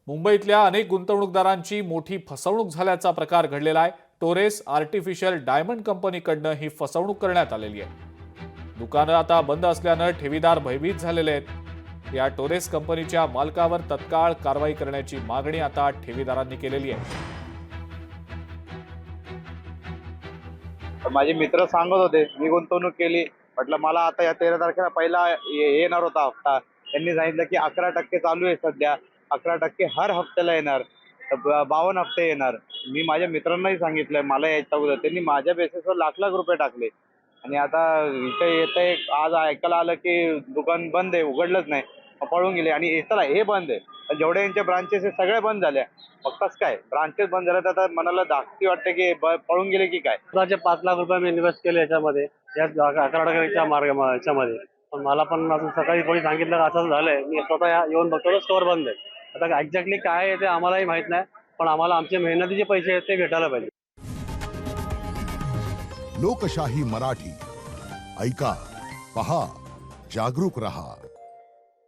मुंबईतल्या अनेक गुंतवणूकदारांची मोठी फसवणूक झाल्याचा प्रकार घडलेला आहे। टोरेस आर्टिफिशियल डायमंड कंपनीकडनं ही फसवणूक करण्यात आलेली आहे। दुकानं आता बंद असल्यानं ठेवीदार भयभीत झालेले आहेत। या टोरेस कंपनीच्या मालकावर तत्काळ कारवाई करण्याची मागणी आता ठेवीदारांनी केलेली आहे। माझे मित्र सांगत होते, मी गुंतवणूक केली, म्हटलं मला आता या 13 तारखेला पहिला येणार होता हप्ता। त्यांनी सांगितलं की 11% चालू आहे सध्या, 11% हर हप्त्याला येणार, 52 हप्ते येणार। मी माझ्या मित्रांनाही सांगितलंय मला यायचं होतं, त्यांनी माझ्या बेसिसवर लाख लाख रुपये टाकले आणि आता इथे येतंय आज ऐकायला आलं की दुकान बंद आहे, उघडलंच नाही, पळून गेले। आणि चला हे बंद आहे, जेवढे यांचे ब्रांचेस आहे सगळे बंद झाले, मग कसं काय ब्रांचेस बंद झाले तर आता मनाला धाकटी वाटते की पळून गेले की काय। स्वतःचे 5 लाख रुपये मी इन्व्हेस्ट केले याच्यामध्ये, या 11 याच्यामध्ये। पण मला पण अजून सकाळी कोणी सांगितलं का असं झालंय, मी स्वतः येऊन बघतो स्टोअर बंद आहे। आता एक्झॅक्टली काय आहे ते आम्हालाही माहित नाही, पण आम्हाला आमचे मेहनतीचे पैसे आहेत ते भेटायला पाहिजे। लोकशाही मराठी ऐका, पहा, जागरूक रहा।